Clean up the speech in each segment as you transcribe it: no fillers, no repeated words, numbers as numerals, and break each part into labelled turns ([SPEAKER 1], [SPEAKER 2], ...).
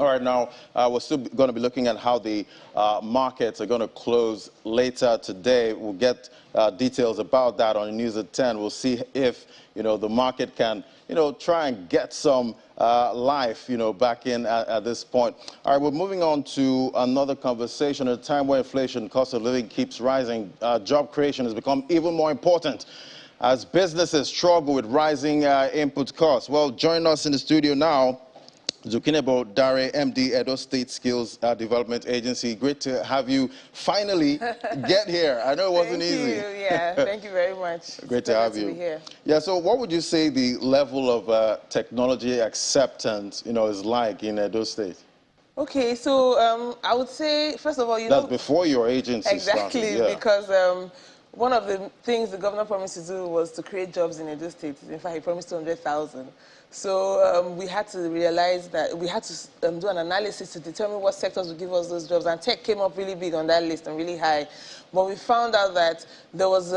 [SPEAKER 1] All right, now we're still going to be looking at how the markets are going to close later today. We'll get details about that on News at 10. We'll see if, the market can, try and get some life, back in at this point. All right, we're moving on to another conversation. At a time where inflation, cost of living keeps rising, job creation has become even more important as businesses struggle with rising input costs. Well, join us in the studio now, Zukinebo Dare, MD, Edo State Skills Development Agency. Great to have you finally get here. I know it wasn't easy.
[SPEAKER 2] Thank you. Yeah, thank you very much.
[SPEAKER 1] Great to have you.
[SPEAKER 2] To be here.
[SPEAKER 1] Yeah, so what would you say the level of technology acceptance, is like in Edo State?
[SPEAKER 2] Okay, so I would say, first of all,
[SPEAKER 1] That's before your agency
[SPEAKER 2] exactly,
[SPEAKER 1] started. Yeah.
[SPEAKER 2] Because one of the things the governor promised to do was to create jobs in Edo State. In fact, he promised 200,000. So we had to realize that we had to do an analysis to determine what sectors would give us those jobs. And tech came up really big on that list and really high. But we found out that there was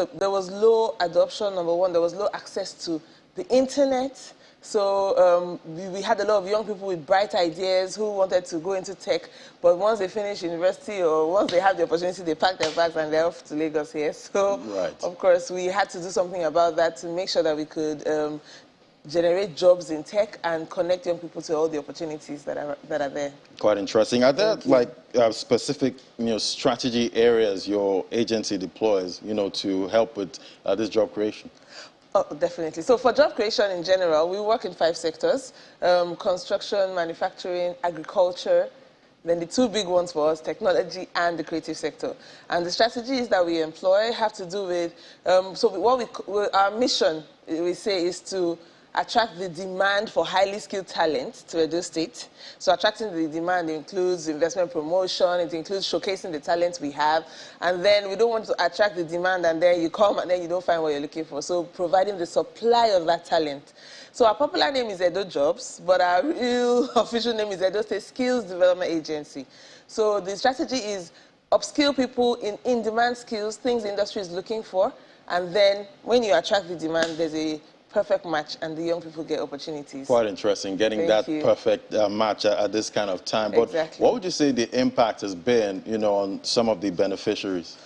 [SPEAKER 2] low adoption, number one. There was low access to the internet. So we had a lot of young people with bright ideas who wanted to go into tech, but once they finish university or once they have the opportunity, they pack their bags and they're off to Lagos here. So, of course, we had to do something about that to make sure that we could generate jobs in tech and connect young people to all the opportunities that are there. Quite
[SPEAKER 1] interesting. Are there specific strategy areas your agency deploys to help with this job creation?
[SPEAKER 2] Oh, definitely. So for job creation in general, we work in 5 sectors: construction, manufacturing, agriculture. Then the 2 big ones for us, technology and the creative sector. And the strategies that we employ have to do with, our mission, we say, is to attract the demand for highly skilled talent to Edo State. So attracting the demand includes investment promotion, it includes showcasing the talent we have, and then we don't want to attract the demand and then you come and then you don't find what you're looking for. So providing the supply of that talent. So our popular name is Edo Jobs, but our real official name is Edo State Skills Development Agency. So the strategy is upskill people in in-demand skills, things the industry is looking for, and then when you attract the demand, there's a perfect match and the young people get opportunities.
[SPEAKER 1] Quite interesting, getting that perfect match at this kind of time. But what would you say the impact has been, on some of the beneficiaries?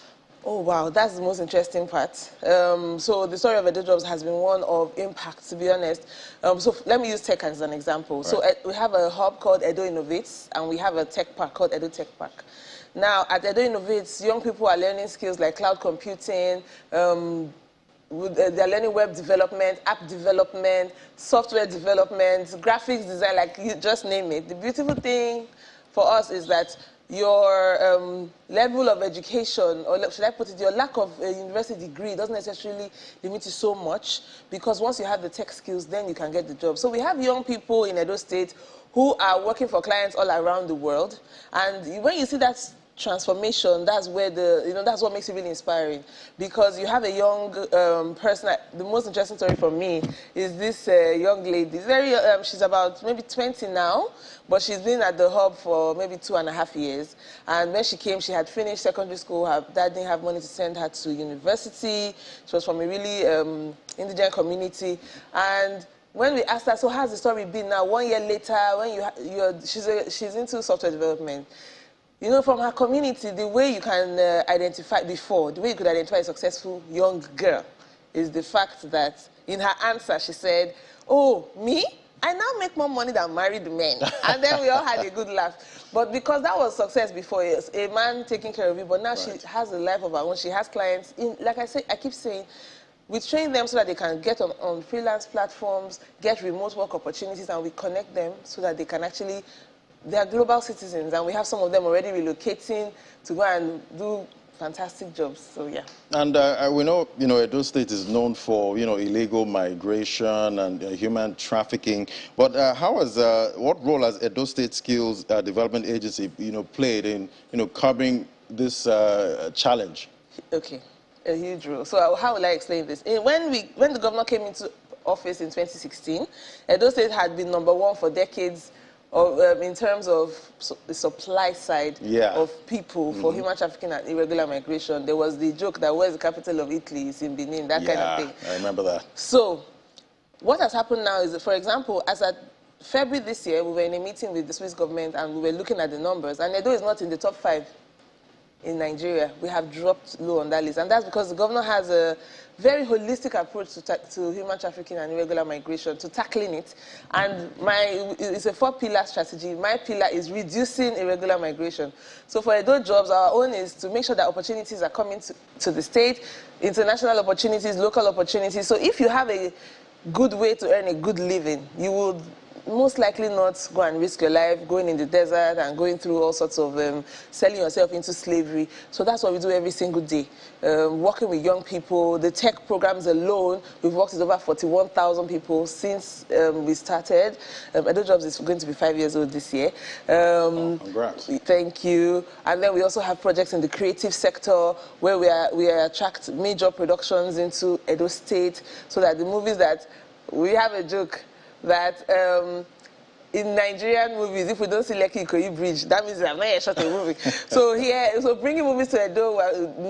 [SPEAKER 2] Oh, wow, that's the most interesting part. So the story of Edo Jobs has been one of impact, to be honest. So let me use tech as an example. Right. So we have a hub called Edo Innovates, and we have a tech park called Edo Tech Park. Now, at Edo Innovates, young people are learning skills like cloud computing, they're learning web development, app development, software development, graphics design, like you just name it. The beautiful thing for us is that your level of education, or should I put it, your lack of a university degree doesn't necessarily limit you so much, because once you have the tech skills, then you can get the job. So we have young people in Edo State who are working for clients all around the world. And when you see that transformation, that's where that's what makes it really inspiring, because you have a young person. The most interesting story for me is this young lady. She's about maybe 20 now, but she's been at the hub for maybe 2.5 years. And when she came, she had finished secondary school. Her dad didn't have money to send her to university. She was from a really indigent community. And when we asked her, so how's the story been now? 1 year later, when she's into software development. From her community, the way you can identify the way you could identify a successful young girl is the fact that in her answer, she said, oh, me? I now make more money than married men. And then we all had a good laugh. But because that was success before, a man taking care of you, but now she has a life of her own. She has clients. Like I keep saying, we train them so that they can get on freelance platforms, get remote work opportunities, and we connect them so that they can actually. They are global citizens, and we have some of them already relocating to go and do fantastic jobs. So, yeah.
[SPEAKER 1] And we know, Edo State is known for, illegal migration and human trafficking. But what role has Edo State Skills Development Agency, played in, covering this challenge?
[SPEAKER 2] Okay, a huge role. So, how will I explain this? When the governor came into office in 2016, Edo State had been #1 for decades. In terms of the supply side of people for human trafficking and irregular migration. There was the joke that where's the capital of Italy? It's in Benin, that kind of thing.
[SPEAKER 1] I remember that.
[SPEAKER 2] So what has happened now is, for example, as at February this year, we were in a meeting with the Swiss government and we were looking at the numbers, and Edo is not in the top 5 in Nigeria. We have dropped low on that list, and that's because the governor has a very holistic approach to human trafficking and irregular migration, to tackling it. And it's a 4-pillar strategy. My pillar is reducing irregular migration. So for Edo Jobs, our own is to make sure that opportunities are coming to the state, international opportunities, local opportunities. So if you have a good way to earn a good living, you will most likely not go and risk your life going in the desert and going through all sorts of selling yourself into slavery. So that's what we do every single day. Working with young people, the tech programs alone, we've worked with over 41,000 people since we started. Edo Jobs is going to be 5 years old this year.
[SPEAKER 1] Congrats.
[SPEAKER 2] Thank you. And then we also have projects in the creative sector where we attract major productions into Edo State, so that the movies that we have a joke that in Nigerian movies, if we don't see Lekki Ikoyi Bridge, that means I've not yet shot a movie. So bringing movies to Edo,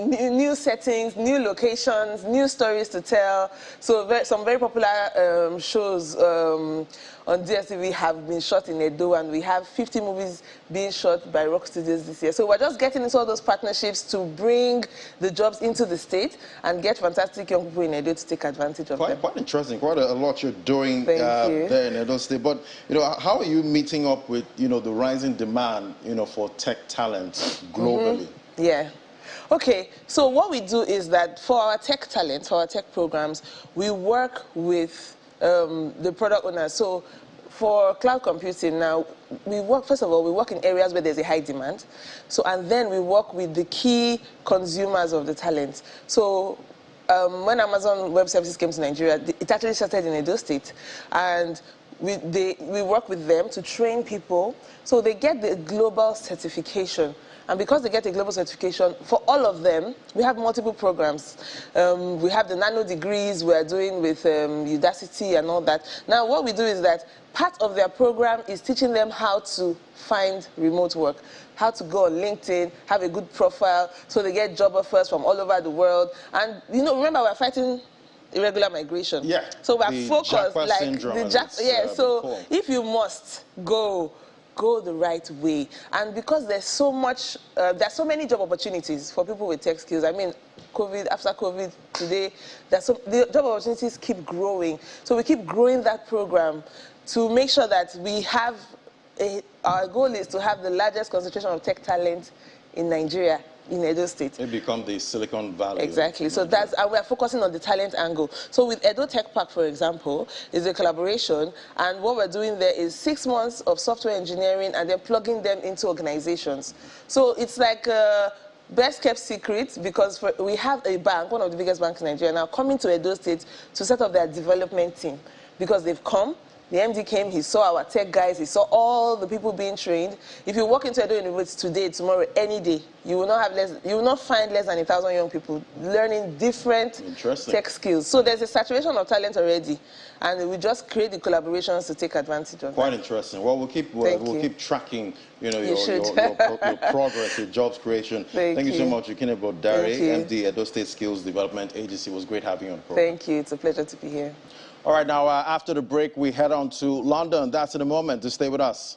[SPEAKER 2] new settings, new locations, new stories to tell. So some very popular shows on DSTV have been shot in Edo, and we have 50 movies being shot by Rock Studios this year. So we're just getting into all those partnerships to bring the jobs into the state and get fantastic young people in Edo to take advantage of them.
[SPEAKER 1] Quite interesting. Quite a lot you're doing there in Edo State. But how are you meeting up with the rising demand for tech talent globally?
[SPEAKER 2] Yeah. Okay, so what we do is that for our tech talent, for our tech programs, we work with the product owners. So for cloud computing now, first of all, we work in areas where there's a high demand. And then we work with the key consumers of the talent. So when Amazon Web Services came to Nigeria, it actually started in Edo State. And we work with them to train people so they get the global certification. And because they get a global certification, for all of them, we have multiple programs. We have the nano degrees we're doing with Udacity and all that. Now, what we do is that part of their program is teaching them how to find remote work, how to go on LinkedIn, have a good profile, so they get job offers from all over the world. And, remember, we're fighting irregular migration.
[SPEAKER 1] Yeah.
[SPEAKER 2] So we're focused, like
[SPEAKER 1] syndrome,
[SPEAKER 2] so if you must go the right way. And because there's so many job opportunities for people with tech skills. I mean, after COVID today, the job opportunities keep growing. So we keep growing that program to make sure that we have our goal is to have the largest concentration of tech talent in Nigeria, in Edo State.
[SPEAKER 1] It becomes the Silicon Valley.
[SPEAKER 2] Exactly. So and we're focusing on the talent angle. So with Edo Tech Park, for example, is a collaboration, and what we're doing there is 6 months of software engineering and then plugging them into organizations. So it's like best kept secret, because we have a bank, one of the biggest banks in Nigeria now, coming to Edo State to set up their development team, because they've come. The MD came, he saw our tech guys, he saw all the people being trained. If you walk into Edo University today, tomorrow, any day, you will not find less than 1,000 young people learning different tech skills. So there's a saturation of talent already, and we just create the collaborations to take advantage of
[SPEAKER 1] Quite
[SPEAKER 2] that.
[SPEAKER 1] interesting. Well, we'll keep tracking, your progress, your jobs creation. Thank you so much, Ukinebo Dare, MD, Edo State Skills Development Agency. It was great having you on the program.
[SPEAKER 2] Thank you. It's a pleasure to be here.
[SPEAKER 1] All right, now after the break, we head on to London. That's in a moment. To stay with us.